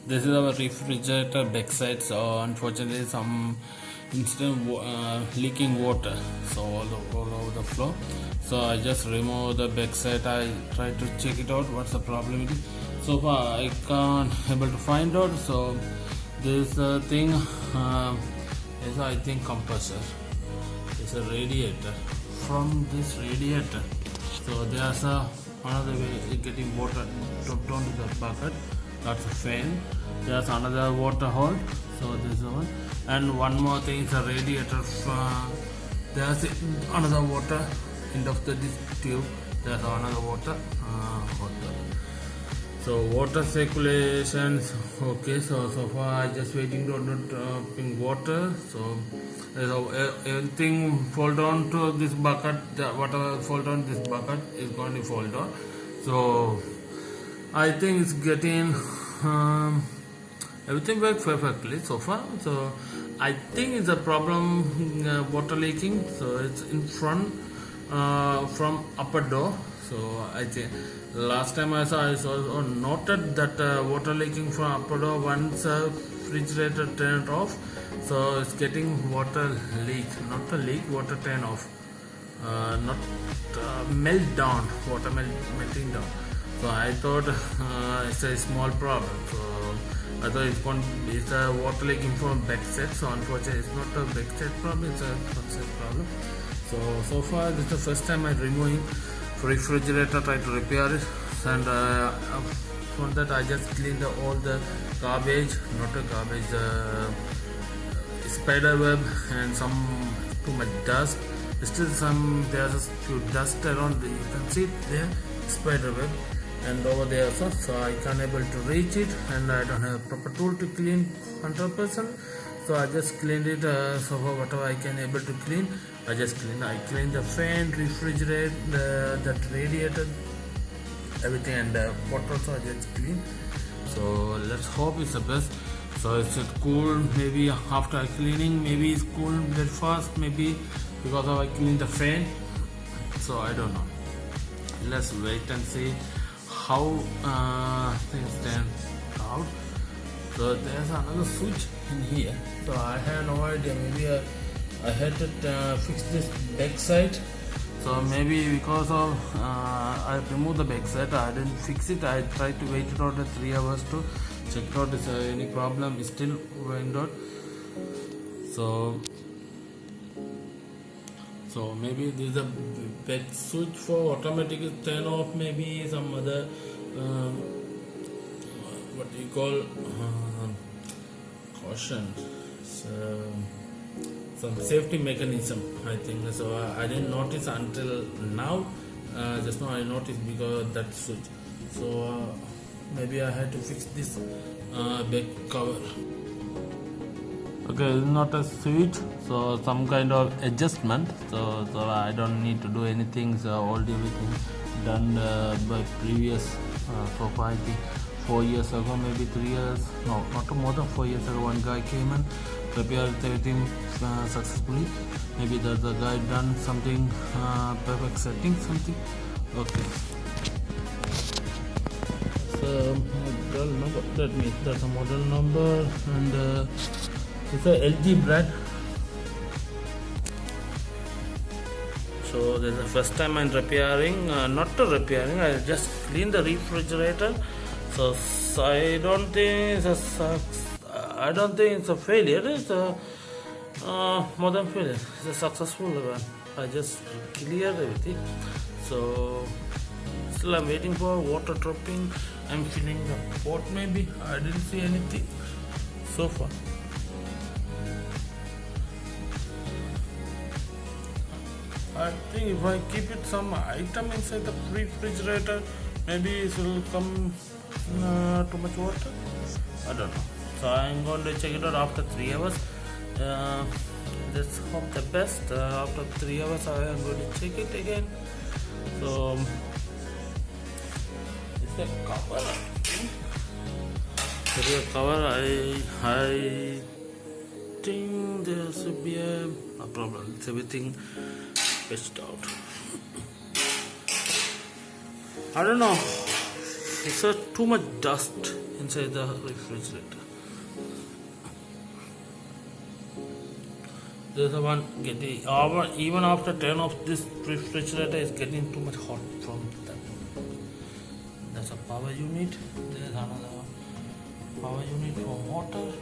This is our refrigerator backside. So unfortunately, some instant leaking water, so all over the floor. So I just remove the backside. I try to check it out. What's the problem with it? So far I can't able to find out. So this thing is I think compressor. It's a radiator. From this radiator, so there's another way getting water dropped onto the bucket. That's a fan. There's another water hole. So this one, and one more thing is a radiator. There's another water end of this tube. There's another water. So water circulation, okay. So far I just waiting to dropping water. So everything fall down to this bucket. Whatever fall down this bucket is going to fall down. So I think it's getting everything works perfectly so far. So I think it's a problem water leaking. So it's in front from upper door. So I think last time I saw noted that water leaking from upper door once refrigerator turned off. So it's getting water leak, not a leak, water turn off, not melt down, water melting down. So I thought it's a small problem. So I thought it's a water leaking from backside. So unfortunately it's not a backside problem, it's a front side problem. So far this is the first time I'm removing refrigerator, try to repair it, and from that I just cleaned all the garbage, not a garbage, spider web and some too much dust. Still there's a few dust around. You can see there spider web, and over there also. So I can't able to reach it, and I don't have proper tool to clean 100%. So I just cleaned it. So whatever I can able to clean, I just clean. I cleaned the fan, refrigerator, that radiator, everything, and the pot also I just clean. So let's hope it's the best. So it's cool. Maybe after cleaning, maybe it's cool very fast. Maybe because of I cleaned the fan. So I don't know. Let's wait and see how things turn out. So there's another switch in here. So I had no idea. Maybe I had to fix this backside. So maybe because of I removed the backside, I didn't fix it. I tried to wait it out 3 hours to check out if any problem is still going on. So maybe this is a back switch for automatic turn off. Maybe some other what do you call caution. So some safety mechanism, I think. So I didn't notice until now. Just now I noticed because of that switch. So maybe I had to fix this back cover. Okay, it's not a switch, so some kind of adjustment. So I don't need to do anything. So all the everything done by previous. So far I think 4 years ago, maybe 3 years. No, not more than 4 years ago. One guy came and repaired everything successfully. Maybe the guy done something perfect setting something. Okay. So model number. That means that's a model number, and it's a LG brand. So this is the first time I'm repairing. Not to repairing. I just clean the refrigerator. So I don't think it's a failure. It's a more than failure. It's a successful one. I just cleared everything. So still I'm waiting for water dropping. I'm filling the pot. Maybe I didn't see anything so far. I think if I keep it some item inside the refrigerator, maybe it will come too much water. I don't know. So I'm going to check it out after 3 hours. Let's hope the best. After 3 hours I am going to check it again. So is the cover? The cover, I think there should be a problem. It's everything pitched out. I don't know It's too much dust inside the refrigerator. There's a one getting even after turn off this refrigerator is getting too much hot from that. There's a power unit. There's another power unit for water.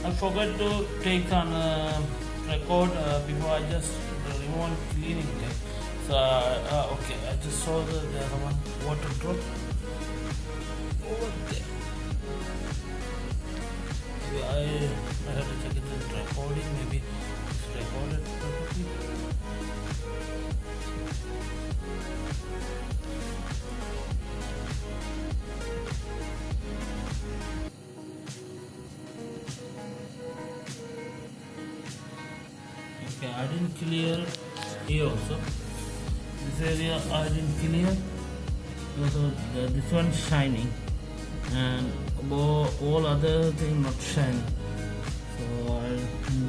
I forgot to take on record before I just remove cleaning it. So okay, I just saw there's one water drop over there. Maybe I have to check it in recording. Maybe it's recorded perfectly. Okay, I didn't clear here also. This area I didn't clear. Also, this one shining, and all other thing not shining. So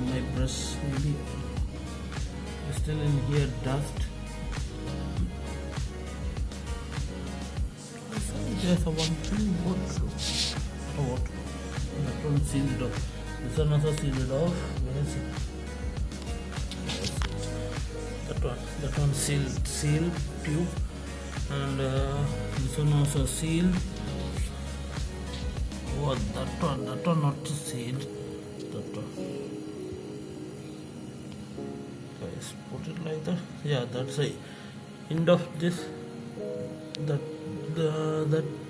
my brush maybe still in here dust. There's a one thing. What? That one sealed off. This one also sealed off. Where is it? That one sealed tube, and this one also sealed. Oh, that one not sealed. That one. So I just put it like that. Yeah, that's the end of this. That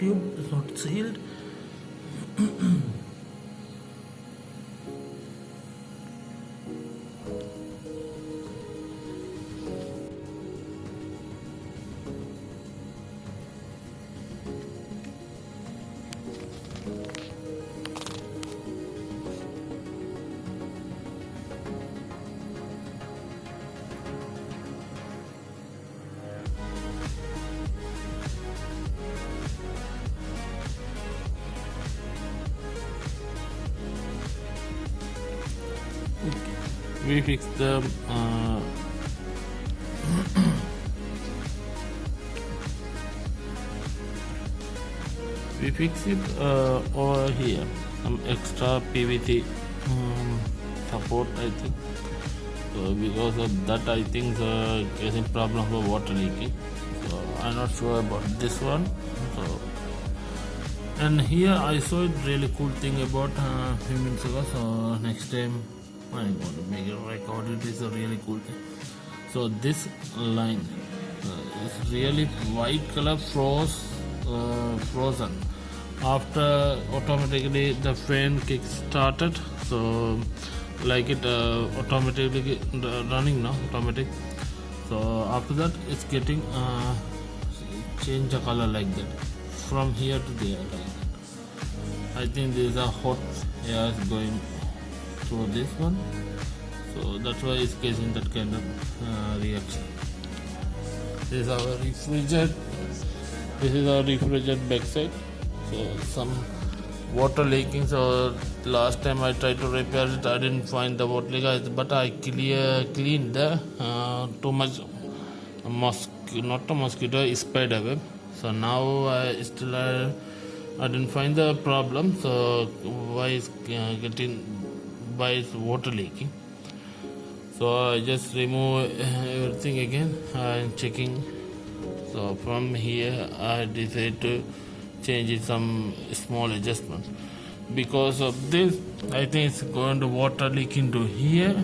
tube is not sealed. We fix the we fix it over here, some extra PVC support, I think. So because of that, I think getting problem for water leaking. So I'm not sure about this one. So, and here I saw it really cool thing about few minutes ago. So next time I'm going to make a record. It is a really cool thing. So this line is really white color frozen after automatically the fan kick started. So like it automatically running now, automatic. So after that it's getting change the color like that from here to there like that. I think there is a hot air going through this one, so that's why it's getting that kind of reaction. This is our refrigerator. This is our refrigerator backside. So some water leaking. So last time I tried to repair it, I didn't find the water leak, but I cleaned the too much not a mosquito, spider web. So now I didn't find the problem. So why is water leaking? So I just remove everything again and checking. So from here I decided to change it some small adjustment. Because of this, I think it's going to water leak into here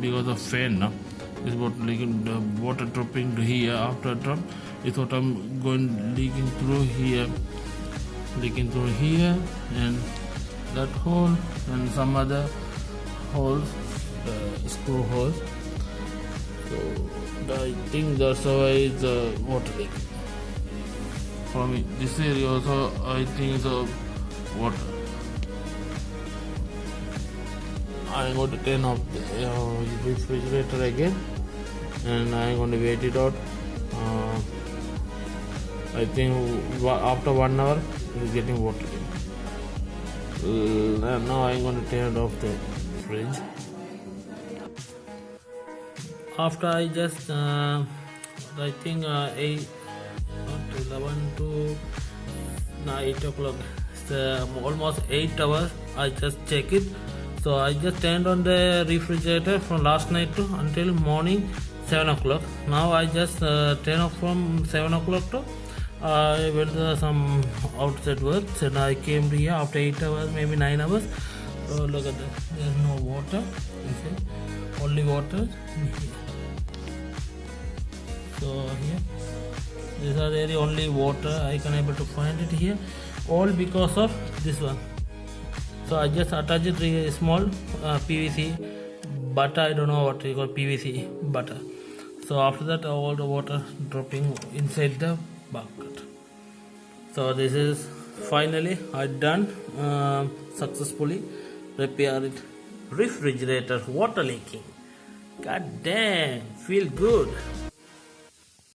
because of fan now. It's water leaking, the water dropping to here. After drop, it's what I'm going leaking through here, and that hole and some other holes, screw holes. So I think that's why the water leak. From this area also, I think the water. I'm going to turn off the refrigerator again, and I'm going to wait it out I think after 1 hour it is getting water in. Now I'm going to turn off the fridge. After I just I think 8 not 11 to 8 o'clock, it's almost 8 hours I just check it. So I just turned on the refrigerator from last night to until morning 7 o'clock. Now I just turn off from 7 o'clock to I went to some outside work, and I came to here after 8 hours, maybe 9 hours. Oh, look at that, there's no water, you see, only water in here. So here, these are the only water I can able to find it here, all because of this one. So I just attach it a small PVC butter, I don't know what you call PVC butter. So after that all the water dropping inside the bucket. So this is finally I done successfully repaired refrigerator water leaking. God damn, feel good.